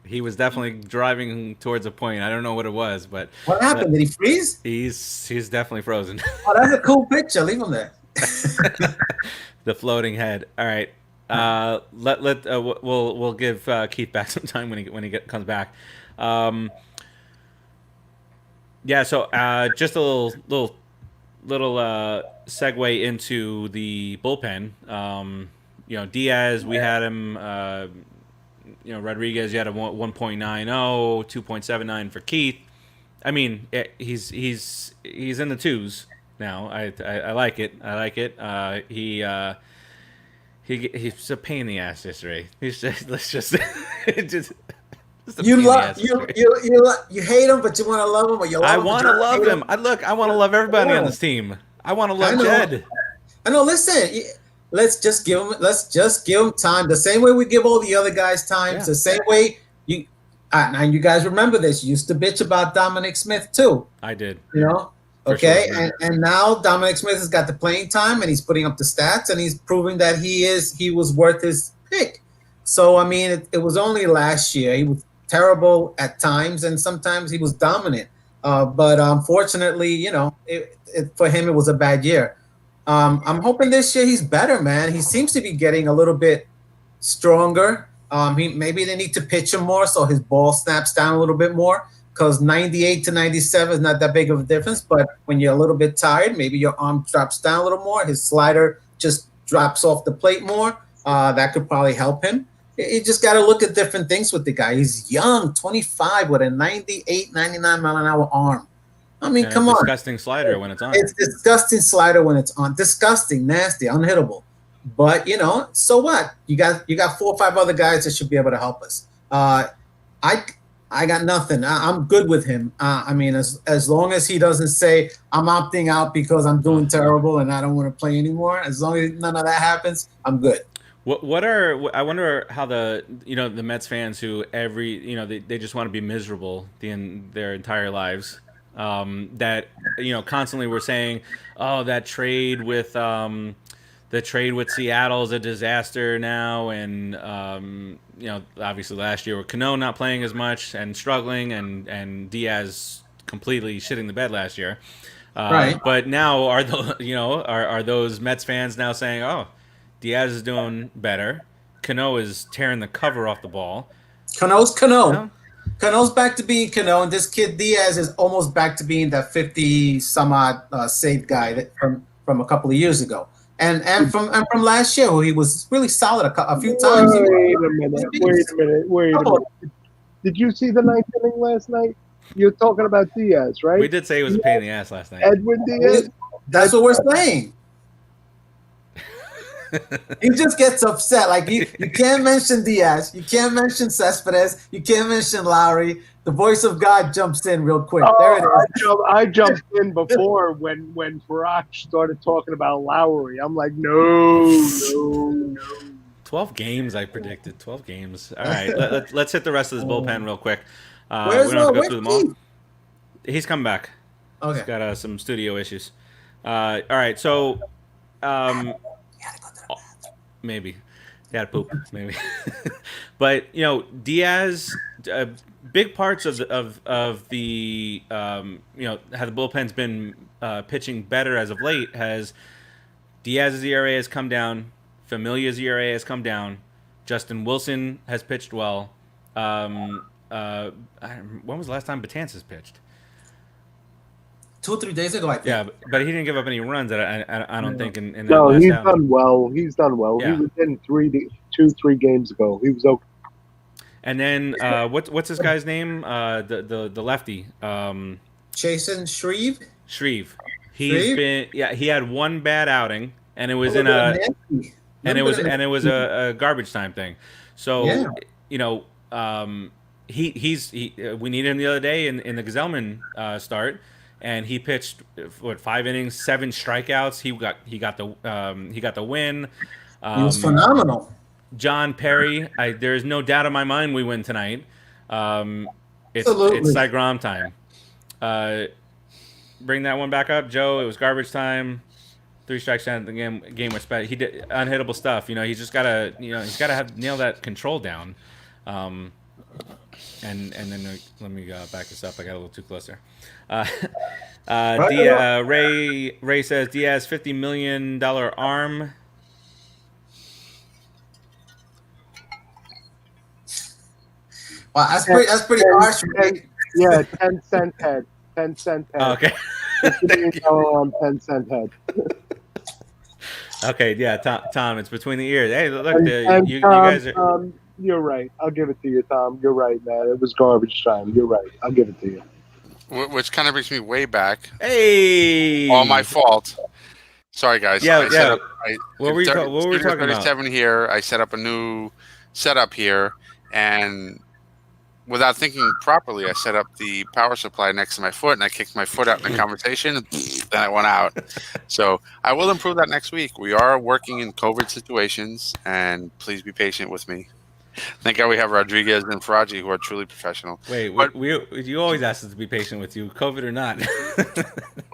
He was definitely driving towards a point. I don't know what it was, but What happened? Did he freeze? he's definitely frozen. Oh, that's a cool picture. Leave him there. The floating head. All right. We'll give Keith back some time when he comes back. Yeah. So just a little segue into the bullpen. Diaz, we had him. Rodriguez, you had a 1.90, 2.79 for Keith. I mean, he's in the twos now. I like it. I like it. He's a pain in the ass yesterday. He's just just You love you hate him, but you want to love him, or you love I him. want to love him. I want to love everybody on this team. I want to love Jed. I know. Listen, let's just give him time. The same way we give all the other guys time. Yeah. The same way and you guys remember this. You used to bitch about Dominic Smith too. I did. Okay, sure. and now Dominic Smith has got the playing time, and he's putting up the stats, and he's proving that he was worth his pick. So I mean, it was only last year he was terrible at times, and sometimes he was dominant. But unfortunately, for him it was a bad year. I'm hoping this year he's better, man. He seems to be getting a little bit stronger. Maybe they need to pitch him more so his ball snaps down a little bit more. Because 98 to 97 is not that big of a difference, but when you're a little bit tired, maybe your arm drops down a little more. His slider just drops off the plate more. That could probably help him. You just got to look at different things with the guy. He's young, 25, with a 98, 99 mile an hour arm. I mean, come on. Disgusting slider when it's on. It's disgusting slider when it's on. Disgusting, nasty, unhittable. But so what? You got 4 or 5 other guys that should be able to help us. I got nothing. I'm good with him. I mean, as long as he doesn't say I'm opting out because I'm doing terrible and I don't want to play anymore. As long as none of that happens, I'm good. I wonder how the Mets fans who they just want to be miserable their entire lives. That constantly we're saying, oh, that trade with Seattle is a disaster now, and obviously last year with Cano not playing as much and struggling, and Diaz completely shitting the bed last year. Right. But now are those Mets fans now saying, oh, Diaz is doing better, Cano is tearing the cover off the ball. Cano's Cano. Cano's back to being Cano, and this kid Diaz is almost back to being that 50 some odd save guy from a couple of years ago. And from last year, where he was really solid a few times. Wait a minute. Did you see the ninth inning last night? You're talking about Diaz, right? We did say he was a pain in the ass last night. Edwin Diaz? That's what we're saying. He just gets upset. Like you can't mention Diaz, you can't mention Cespedes, you can't mention Lowry. The voice of God jumps in real quick. There it is. I jumped in before when Farag started talking about Lowry. I'm like, no. 12 games, I predicted. 12 games. All right, let's hit the rest of this bullpen real quick. We Where's don't have to go through them all. Keith? He's coming back. Okay. He's got some studio issues. All right, so maybe. He had to poop, maybe. But Diaz, big parts of the how the bullpen's been pitching better as of late has Diaz's ERA has come down, Familia's ERA has come down, Justin Wilson has pitched well. When was the last time Betances pitched? 2 or 3 days ago, I think. Yeah, but he didn't give up any runs. I don't think in that No, last he's outing. done well. He's done well. Yeah. He was in 3 games ago. He was okay. And then what's this guy's name? The lefty. Jason Shreve. Shreve. Shreve? He had one bad outing, and it was it was a garbage time thing. So we needed him the other day in the Gazelman start, and he pitched 5 innings, 7 strikeouts. He got the win. He was phenomenal. John Perry, there's no doubt in my mind we win tonight. It's Absolutely. Cy Grom time. Bring that one back up, Joe. It was garbage time. 3 strikes out of the game with He did unhittable stuff. He's just gotta nail that control down. And then let me back this up. I got a little too closer. Ray says Diaz $50 million arm. Wow, that's pretty harsh. Right? Yeah, 10-cent head. 10-cent head. Oh, okay. On 10-cent head. Okay, yeah, Tom, it's between the ears. Hey, look, you Tom, guys are. You're right. I'll give it to you, Tom. You're right, man. It was garbage time. You're right. I'll give it to you. Which kind of brings me way back. Hey, all my fault. Sorry, guys. Yeah. What were we talking about? 37 here. I set up a new setup here, and without thinking properly, I set up the power supply next to my foot, and I kicked my foot out in the conversation, and then it went out. So I will improve that next week. We are working in COVID situations, and please be patient with me. Thank God we have Rodriguez and Faraji, who are truly professional. Wait, you always ask us to be patient with you, COVID or not.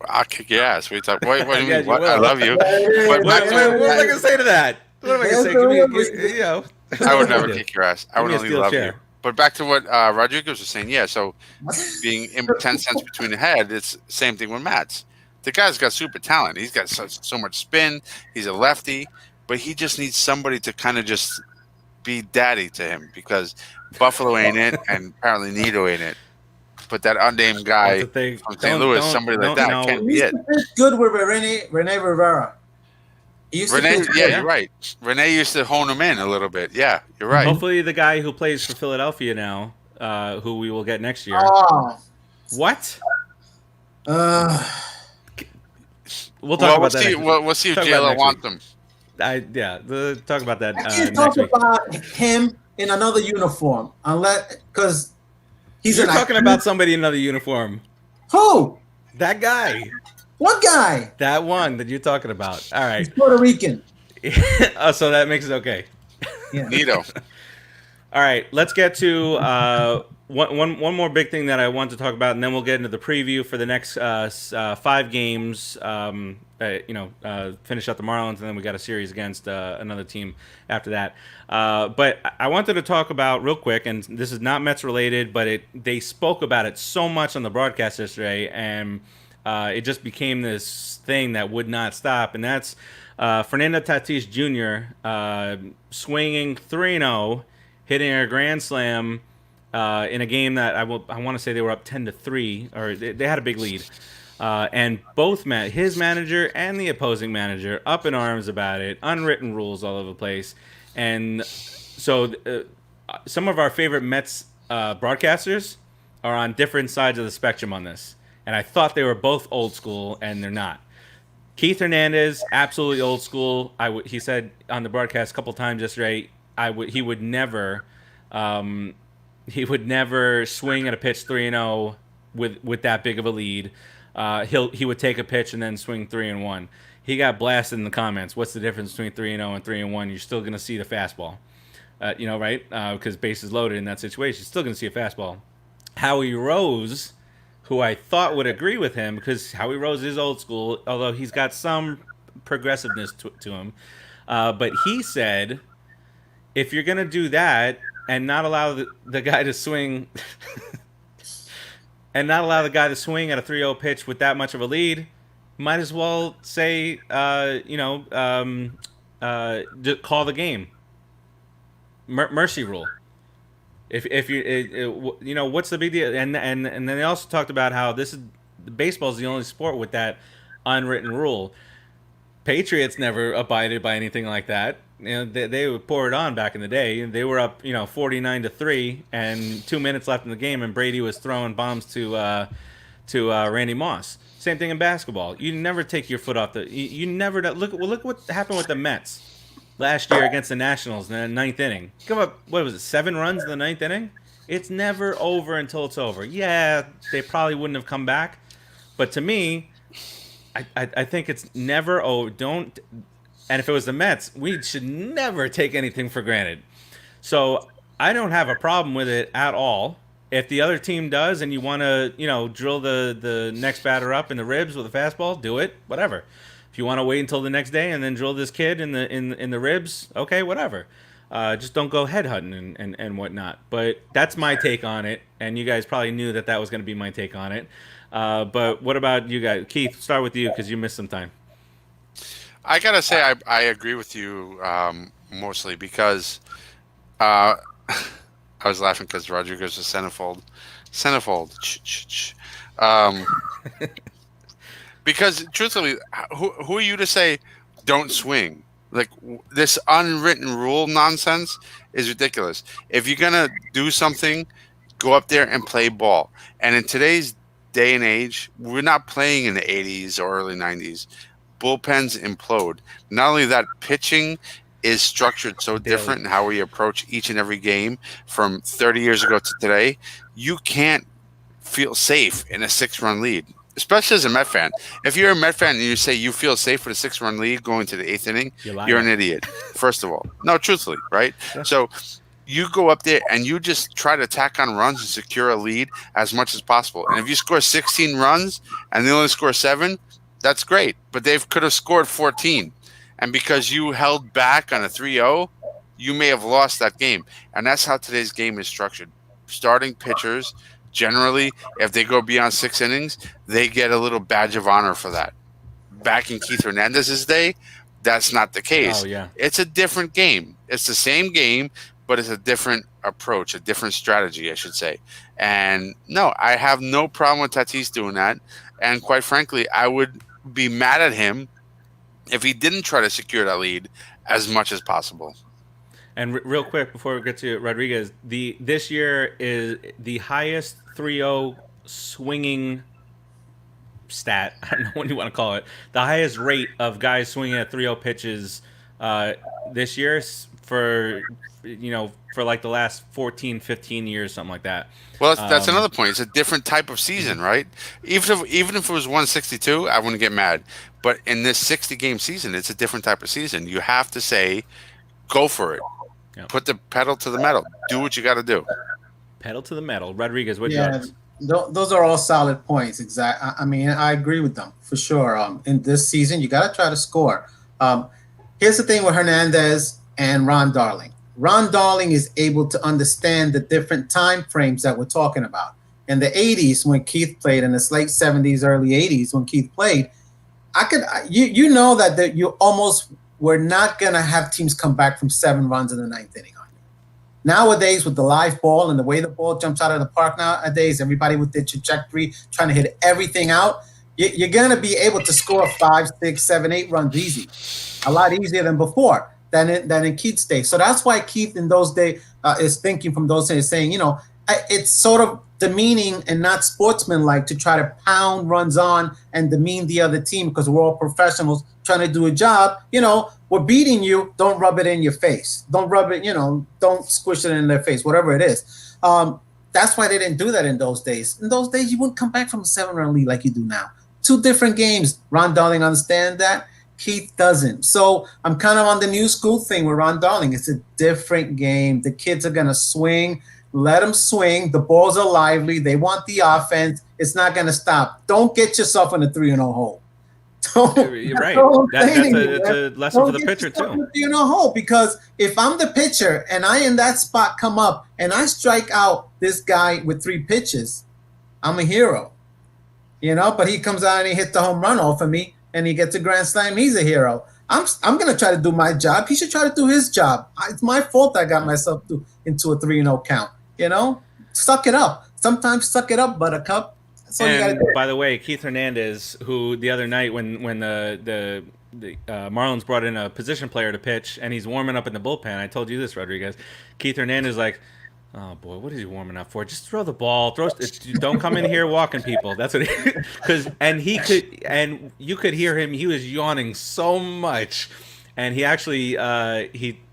I'll kick your ass. What do you mean? Yes, What? I love you. What am I going to say to that? What am I going to say? Give me, I would never kick your ass. I would only love chair. you. But back to what Rodriguez was saying, yeah, so being 10 cents between the head, it's the same thing with Mats. The guy's got super talent. He's got so much spin. He's a lefty, but he just needs somebody to kind of just be daddy to him, because Buffalo ain't it, and apparently Nito ain't it. But that unnamed guy from St. Louis, somebody like that, can't be it. Good with Rene Rivera. You're right. Rene used to hone him in a little bit. Yeah, you're right. Hopefully the guy who plays for Philadelphia now, who we will get next year. Oh. What? We'll talk about that. We'll see if JLo wants them. Talk about that. I can't talk about him in another uniform because he's. You're talking about somebody in another uniform. Who? That guy. What guy? That one that you're talking about. All right. He's Puerto Rican. So that makes it okay. Yeah. Nito. All right. Let's get to one more big thing that I want to talk about, and then we'll get into the preview for the next 5 games. Finish out the Marlins, and then we got a series against another team after that. But I wanted to talk about real quick, and this is not Mets related, but they spoke about it so much on the broadcast yesterday, and it just became this thing that would not stop, and that's Fernando Tatis Jr. Swinging 3-0, hitting a grand slam in a game that I want to say they were up 10-3, or they had a big lead. And both his manager and the opposing manager up in arms about it, unwritten rules all over the place. And so some of our favorite Mets broadcasters are on different sides of the spectrum on this. And I thought they were both old school, and they're not. Keith Hernandez, absolutely old school. He said on the broadcast a couple times yesterday, he would never swing at a pitch 3-0 with that big of a lead. He would take a pitch and then swing 3-1. He got blasted in the comments. What's the difference between 3-0 and 3-1? You're still going to see the fastball, right? Because bases loaded in that situation, you're still going to see a fastball. Howie Rose, who I thought would agree with him, because Howie Rose is old school, although he's got some progressiveness to him. But he said, if you're going to do that and not allow the guy to swing and not allow the guy to swing at a 3-0 pitch with that much of a lead, might as well say, call the game. Mercy rule. If you what's the big deal? And then they also talked about how baseball is the only sport with that unwritten rule. Patriots never abided by anything like that. They would pour it on back in the day. They were up 49-3 and 2 minutes left in the game, and Brady was throwing bombs to Randy Moss. Same thing in basketball. You never take your foot off you never look what happened with the Mets last year against the Nationals in the 9th inning. Come up, what was it, 7 runs in the 9th inning? It's never over until it's over. Yeah, they probably wouldn't have come back, but to me, I think it's never over. And if it was the Mets, we should never take anything for granted. So I don't have a problem with it at all. If the other team does, and you want to, drill the next batter up in the ribs with a fastball, do it. Whatever. If If you want to wait until the next day and then drill this kid in the ribs, okay, whatever. Just don't go headhunting and whatnot. But that's my take on it, and you guys probably knew that was going to be my take on it. But what about you guys? Keith, start with you because you missed some time. I gotta say, I agree with you mostly because I was laughing because Rodriguez was centerfold. Because truthfully, who are you to say don't swing? Like this unwritten rule nonsense is ridiculous. If you're gonna do something, go up there and play ball. And in today's day and age, we're not playing in the 80s or early 90s. Bullpens implode. Not only that, pitching is structured so different in how we approach each and every game from 30 years ago to today. You can't feel safe in a 6-run lead, especially as a Met fan. If you're a Met fan and you say you feel safe with a 6-run lead going to the 8th inning, you're an idiot, first of all. No, truthfully, right? Yeah. So you go up there and you just try to tack on runs and secure a lead as much as possible. And if you score 16 runs and they only score 7, that's great. But they could have scored 14. And because you held back on a 3-0, you may have lost that game. And that's how today's game is structured. Starting pitchers, generally, if they go beyond 6 innings, they get a little badge of honor for that. Back in Keith Hernandez's day, that's not the case. Oh, yeah. It's a different game. It's the same game, but it's a different approach, a different strategy, I should say. And no, I have no problem with Tatis doing that. And quite frankly, I would be mad at him if he didn't try to secure that lead as much as possible. And real quick before we get to Rodriguez, this year is the highest 3-0 swinging stat. I don't know what you want to call it. The highest rate of guys swinging at 3-0 pitches this year for like the last 14, 15 years, something like that. Well, that's another point. It's a different type of season, right? Even if it was 162, I wouldn't get mad. But in this 60-game season, it's a different type of season. You have to say, go for it. Yep. Put the pedal to the metal. Do what you got to do. Pedal to the metal. Rodriguez, what yours? Those are all solid points. Exactly. I mean, I agree with them for sure. In this season, you got to try to score. Here's the thing with Hernandez and Ron Darling. Ron Darling is able to understand the different time frames that we're talking about. In the 80s, when Keith played, in the late 70s, early 80s, when Keith played, you know that you almost were not going to have teams come back from 7 runs in the 9th inning on you. Nowadays, with the live ball and the way the ball jumps out of the park nowadays, everybody with their trajectory trying to hit everything out, you're going to be able to score 5, 6, 7, 8 runs easy. A lot easier than before. Than in Keith's day. So that's why Keith in those days is thinking from those days, saying, it's sort of demeaning and not sportsmanlike to try to pound runs on and demean the other team because we're all professionals trying to do a job. We're beating you. Don't rub it in your face. Don't rub it, don't squish it in their face, whatever it is. That's why they didn't do that in those days. In those days, you wouldn't come back from a 7-run lead like you do now. 2 different games. Ron Darling understand that. Keith doesn't. So I'm kind of on the new school thing with Ron Darling. It's a different game. The kids are going to swing. Let them swing. The balls are lively. They want the offense. It's not going to stop. Don't get yourself in a 3-0 hole. You're right. That's a lesson for the pitcher, too. 3-0 hole, because if I'm the pitcher and I in that spot come up and I strike out this guy with 3 pitches, I'm a hero. But he comes out and he hits the home run off of me. And he gets a grand slam, he's a hero. I'm going to try to do my job. He should try to do his job. It's my fault I got myself into a 3-0 count. Suck it up. Sometimes suck it up, Buttercup. That's all you got to do. By the way, Keith Hernandez, who the other night when the Marlins brought in a position player to pitch and he's warming up in the bullpen, I told you this, Rodriguez. Keith Hernandez like, oh boy, what is he warming up for? Just throw the ball. Don't come in here walking people. That's what you could hear him. He was yawning so much, and he actually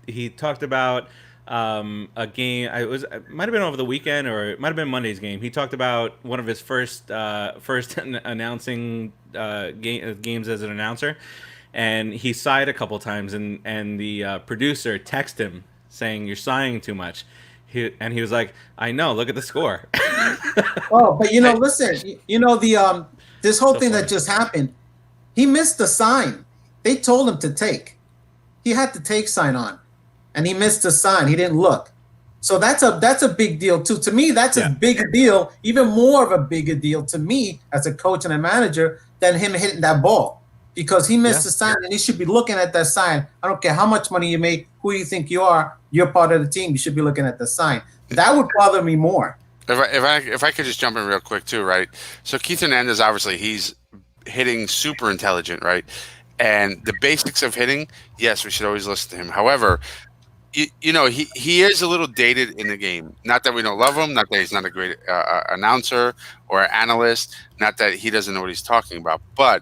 he talked about a game. It might have been over the weekend or it might have been Monday's game. He talked about one of his first announcing games as an announcer, and he sighed a couple times, and the producer texted him saying, "You're sighing too much." And he was like, "I know. Look at the score." But listen. This whole thing that just happened, he missed the sign. They told him to take. He had the take sign on, and he missed the sign. He didn't look. So that's a big deal too. To me, that's a big deal, even more of a bigger deal to me as a coach and a manager than him hitting that ball, because he missed the sign, and he should be looking at that sign. I don't care how much money you make, who you think you are, you're part of the team. You should be looking at the sign. That would bother me more. If I could just jump in real quick too, right? So Keith Hernandez, obviously, he's hitting super intelligent, right? And the basics of hitting, yes, we should always listen to him. However, you know, he is a little dated in the game. Not that we don't love him, not that he's not a great announcer or analyst, not that he doesn't know what he's talking about, but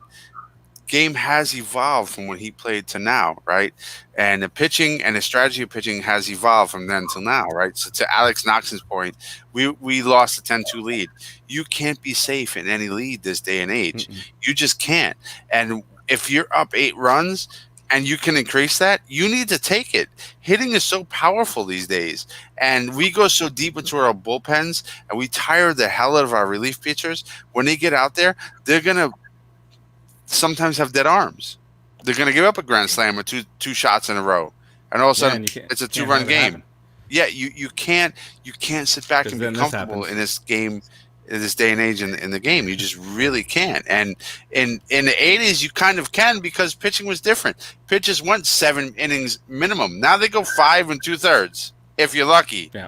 game has evolved from when he played to now, right? And the pitching and the strategy of pitching has evolved from then till now, right? So to Alex Knox's point, we lost a 10-2 lead. You can't be safe in any lead this day and age. You just can't. And if you're up 8 runs and you can increase that, you need to take it. Hitting is so powerful these days. And we go so deep into our bullpens and we tire the hell out of our relief pitchers. When they get out there, they're going to sometimes have dead arms. They're going to give up a grand slam with two shots in a row. And all of a sudden, it's a 2-run game. Yeah, you can't sit back and be comfortable in this game, in this day and age in the game. You just really can't. And in the 80s, you kind of can, because pitching was different. Pitchers went 7 innings minimum. Now they go 5 2/3 if you're lucky. Yeah.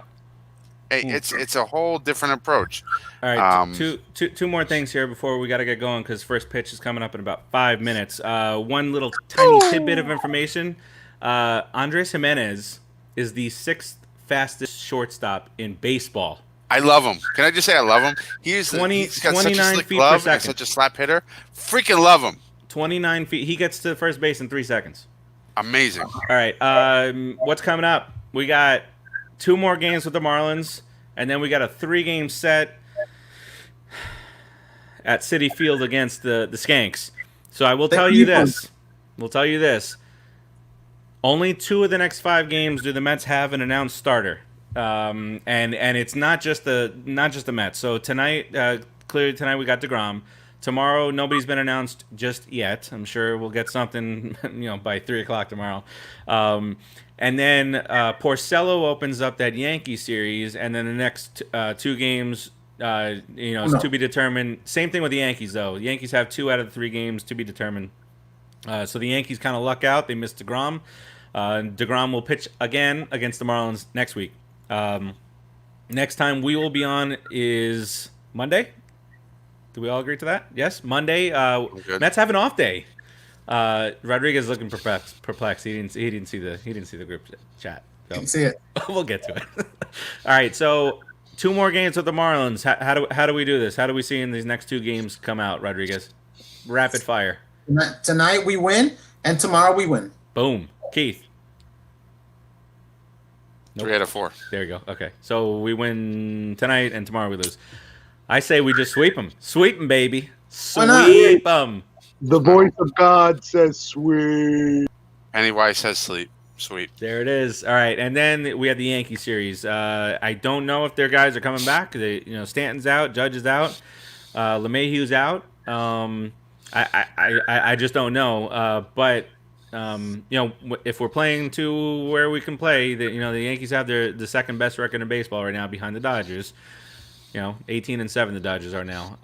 It's a whole different approach. All right, two more things here before we got to get going, because first pitch is coming up in about 5 minutes. One little tiny tidbit of information. Andres Jimenez is the 6th fastest shortstop in baseball. I love him. Can I just say I love him? He's got such a slick glove and such a slap hitter. Freaking love him. 29 feet. He gets to first base in 3 seconds. Amazing. All right. What's coming up? We got 2 more games with the Marlins, and then we got a 3-game set at Citi Field against the Skanks. So I will tell you this. We'll tell you this. Only 2 of the next 5 games do the Mets have an announced starter. And it's not just the Mets. So tonight, clearly tonight we got DeGrom. Tomorrow, nobody's been announced just yet. I'm sure we'll get something, by 3:00 tomorrow. And then Porcello opens up that Yankee series, and then the next 2 games, is to be determined. Same thing with the Yankees, though. The Yankees have 2 out of the 3 games to be determined. So the Yankees kind of luck out. They missed DeGrom. DeGrom will pitch again against the Marlins next week. Next time we will be on is Monday. Do we all agree to that? Yes, Monday. Mets have an off day. Rodriguez looking perplexed. He didn't see the group chat. So. Didn't see it. We'll get to it. All right. So 2 more games with the Marlins. How do we do this? How do we see in these next 2 games come out, Rodriguez? Rapid fire. Tonight we win, and tomorrow we win. Boom. Keith. 3 out of 4. There you go. Okay. So we win tonight, and tomorrow we lose. I say we just sweep them. Sweep them, baby. Sweep them. The voice of God says sweep. Pennywise says sleep. Sweep. There it is. All right. And then we have the Yankee series. I don't know if their guys are coming back. Stanton's out. Judge is out. LeMahieu's out. I just don't know. But if we're playing to where we can play, the Yankees have the second best record in baseball right now behind the Dodgers. 18-7 the Dodgers are now.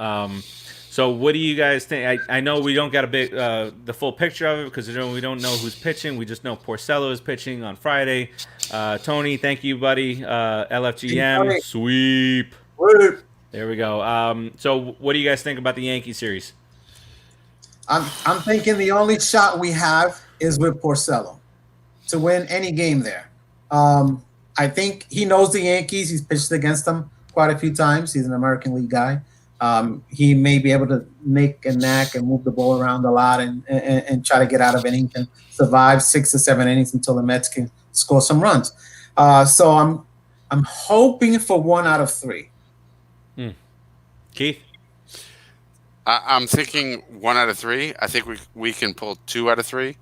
So what do you guys think? I know we don't got the full picture of it, because we don't know who's pitching. We just know Porcello is pitching on Friday. Tony, thank you, buddy. LFGM, sweep. There we go. So what do you guys think about the Yankee series? I'm thinking the only shot we have is with Porcello to win any game there. I think he knows the Yankees. He's pitched against them quite a few times. He's an American League guy. He may be able to make a knack and move the ball around a lot and try to get out of innings and survive 6 or 7 innings until the Mets can score some runs. So I'm hoping for 1 out of 3. Keith? I'm thinking 1 out of 3. I think we can pull 2 out of 3.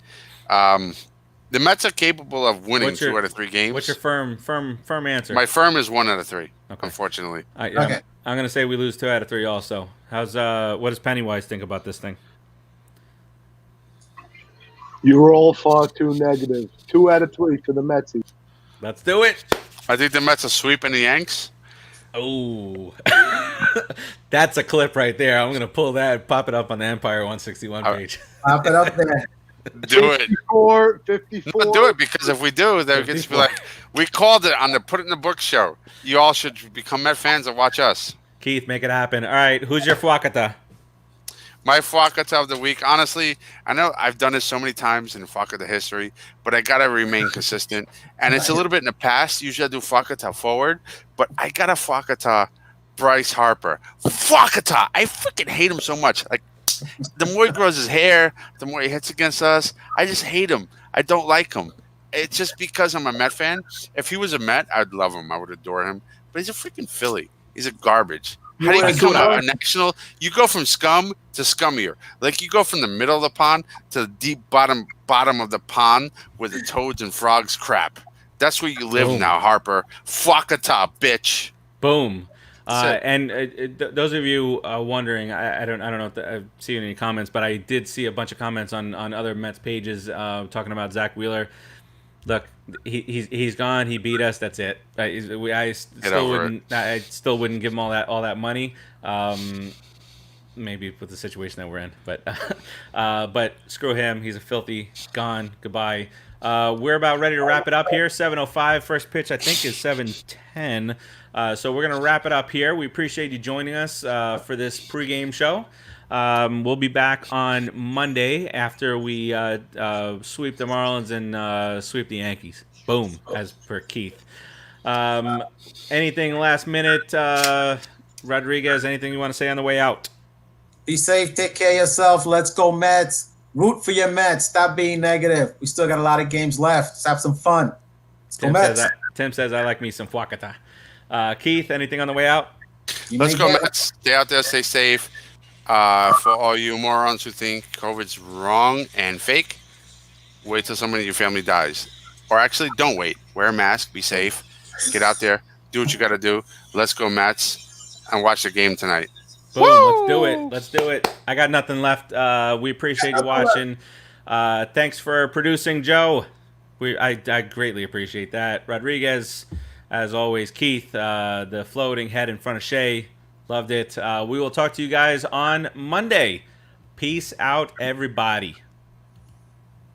The Mets are capable of winning 2 out of 3 games. What's your firm answer? My firm is 1 out of 3. Okay. Unfortunately. Okay. I'm going to say we lose 2 out of 3 also. What does Pennywise think about this thing? You were all far too negative. 2 out of 3 for the Metsies. Let's do it. I think the Mets are sweeping the Yanks. Oh, that's a clip right there. I'm gonna pull that, pop it up on the Empire 161 page. Pop it up there. Do it. 54. No, do it, because if we do, they're going to be like, we called it on the Put It in the Book show. You all should become Met fans and watch us. Keith, make it happen. All right, who's your Fuakata? My Fuakata of the week, honestly, I know I've done this so many times in Fuakata history, but I got to remain consistent. And it's a little bit in the past. Usually I do Fuakata forward, but I got a Fuakata Bryce Harper. Fuakata! I freaking hate him so much. Like, the more he grows his hair, the more he hits against us. I just hate him. I don't like him. It's just because I'm a Met fan. If he was a Met, I'd love him. I would adore him. But he's a freaking Philly. He's a garbage. How do you become a national? You go from scum to scummier. Like, you go from the middle of the pond to the deep bottom of the pond where the toads and frogs crap. That's where you live now, Harper. Fuakata, bitch. Boom. And those of you wondering, I don't know if I've seen any comments, but I did see a bunch of comments on other Mets pages talking about Zach Wheeler. Look, he's gone. He beat us. That's it. I still wouldn't give him all that money. Maybe with the situation that we're in, but screw him. He's a filthy. Gone. Goodbye. We're about ready to wrap it up here. 7:05. First pitch I think is 7:10. So we're gonna wrap it up here. We appreciate you joining us for this pregame show. We'll be back on Monday after we sweep the Marlins and sweep the Yankees. Boom, as per Keith. Anything last minute, Rodriguez? Anything you want to say on the way out? Be safe. Take care of yourself. Let's go Mets. Root for your Mets. Stop being negative. We still got a lot of games left. Let's have some fun. Let's go Mets. Tim says I like me some Fuakata. Keith, anything on the way out? Let's go Mets. Stay out there. Stay safe. For all you morons who think COVID's wrong and fake, wait till somebody in your family dies. Or actually, don't wait. Wear a mask. Be safe. Get out there. Do what you got to do. Let's go Mets and watch the game tonight. Boom. Woo! Let's do it. I got nothing left. We appreciate you watching. Thanks for producing, Joe. I greatly appreciate that. Rodriguez, as always. Keith, the floating head in front of Shay. Loved it. We will talk to you guys on Monday. Peace out, everybody.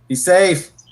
Be safe.